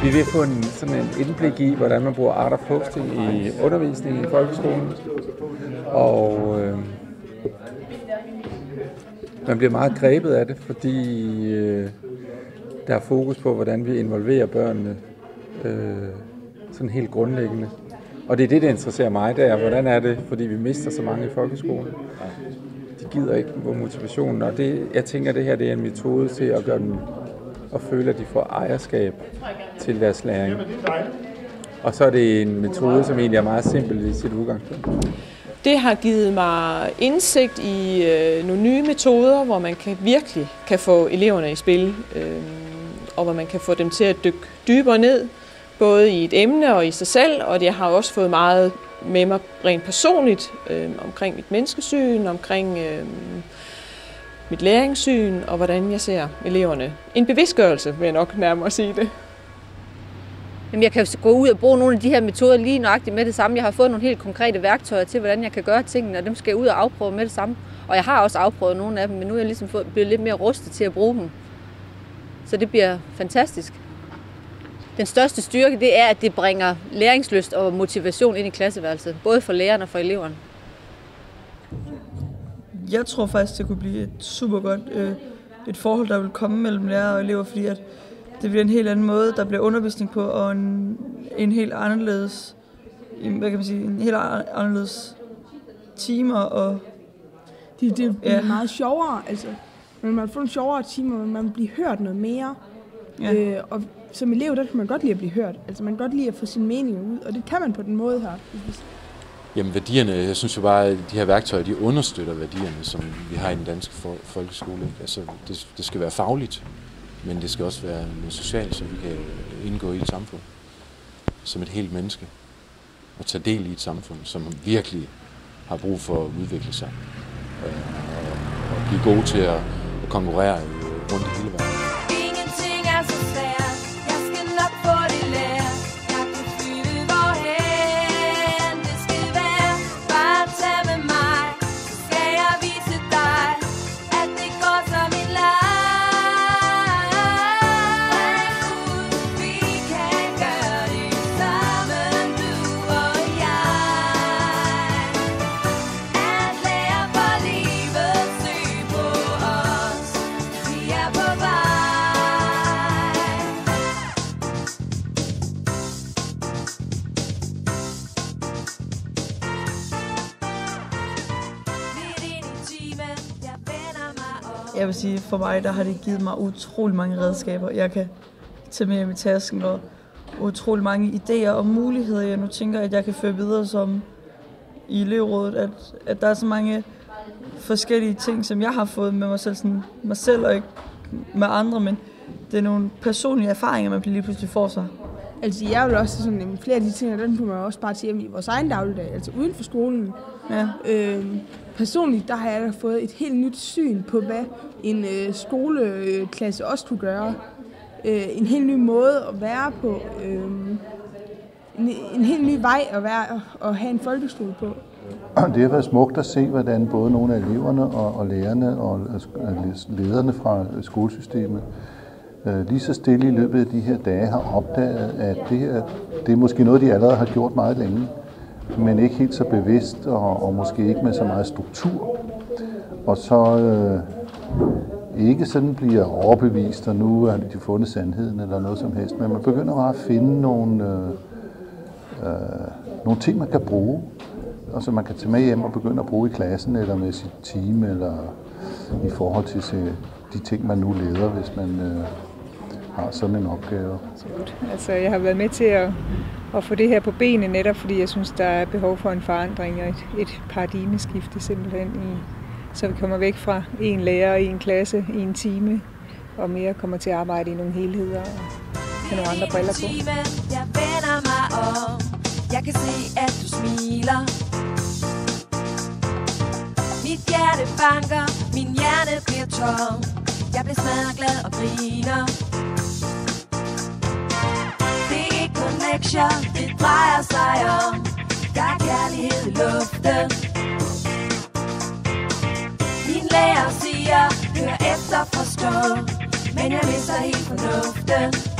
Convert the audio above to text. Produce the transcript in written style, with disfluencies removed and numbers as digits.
Vi vil få sådan en indblik i, hvordan man bruger art of hosting i undervisningen i folkeskolen. Og man bliver meget grebet af det, fordi der er fokus på, hvordan vi involverer børnene sådan helt grundlæggende. Og det er det, der interesserer mig, der. Hvordan er det, fordi vi mister så mange i folkeskolen. De gider ikke på motivationen, og jeg tænker, at det her det er en metode til at gøre dem og føle, at de får ejerskab til deres læring. Og så er det en metode, som egentlig er meget simpel i sit udgangspunkt. Det har givet mig indsigt i nogle nye metoder, hvor man virkelig kan få eleverne i spil, og hvor man kan få dem til at dykke dybere ned, både i et emne og i sig selv, og jeg har også fået meget med mig rent personligt omkring mit menneskesyn, omkring mit læringssyn og hvordan jeg ser eleverne. En bevidstgørelse, vil jeg nok nærmere sige det. Jamen, jeg kan gå ud og bruge nogle af de her metoder lige nøjagtigt med det samme. Jeg har fået nogle helt konkrete værktøjer til, hvordan jeg kan gøre tingene, og dem skal jeg ud og afprøve med det samme. Og jeg har også afprøvet nogle af dem, men nu er jeg ligesom blevet lidt mere rustet til at bruge dem. Så det bliver fantastisk. Den største styrke, det er, at det bringer læringslyst og motivation ind i klasseværelset, både for lærerne og for eleverne. Jeg tror faktisk, det kunne blive et super godt et forhold, der vil komme mellem lærere og elever, fordi at det bliver en helt anden måde, der bliver undervisning på, og en helt anderledes, hvad kan man sige, en helt anderledes timer. Og det bliver meget sjovere, altså. Man får en sjovere timer, men man bliver hørt noget mere. Ja. Og som elev, der kan man godt lide at blive hørt. Altså man kan godt lide at få sin mening ud, og det kan man på den måde her. Jamen værdierne, jeg synes jo bare, at de her værktøjer, de understøtter værdierne, som vi har i den danske folkeskole. Altså det skal være fagligt, men det skal også være noget socialt, så vi kan indgå i et samfund som et helt menneske og tage del i et samfund, som virkelig har brug for at udvikle sig og blive gode til at konkurrere rundt i hele verden. Jeg vil sige, for mig, der har det givet mig utrolig mange redskaber, jeg kan tage med hjem i tasken, og utrolig mange idéer og muligheder, jeg nu tænker, at jeg kan føre videre som i elevrådet, at der er så mange forskellige ting, som jeg har fået med mig selv, sådan mig selv og ikke med andre, men det er nogle personlige erfaringer, man lige pludselig får sig. Altså jeg vil også sådan, flere af de ting, den kunne man også bare til i vores egen dagligdag, altså uden for skolen. Ja. Personligt, der har jeg da fået et helt nyt syn på, hvad en skoleklasse også kunne gøre. En helt ny måde at være på. En helt ny vej at have en folkeskole på. Det har været smukt at se, hvordan både nogle af eleverne og lærerne og lederne fra skolesystemet lige så stille i løbet af de her dage har opdaget, at det er måske noget, de allerede har gjort meget længe, men ikke helt så bevidst og måske ikke med så meget struktur. Og så ikke sådan bliver overbevist, og nu har de fundet sandheden eller noget som helst, men man begynder bare at finde nogle ting, man kan bruge, og så man kan tage med hjem og begynde at bruge i klassen eller med sit team, eller i forhold til de ting, man nu leder, hvis man har sådan en opgave. Altså, jeg har været med til at få det her på benene netop, fordi jeg synes, der er behov for en forandring og et paradigmeskifte simpelthen, så vi kommer væk fra en lærer i en klasse i en time, og mere kommer til at arbejde i nogle helheder og have nogle andre briller på. Jeg vender mig om. Jeg kan se, at du smiler. Mit hjerte banker, min hjerne bliver tom. Jeg bliver smadret og griner. Det er ikke kun lektier, det drejer sig om. Der er kærlighed i luften. Min lærer siger, hør efter, forstå. Men jeg mister helt fornuften.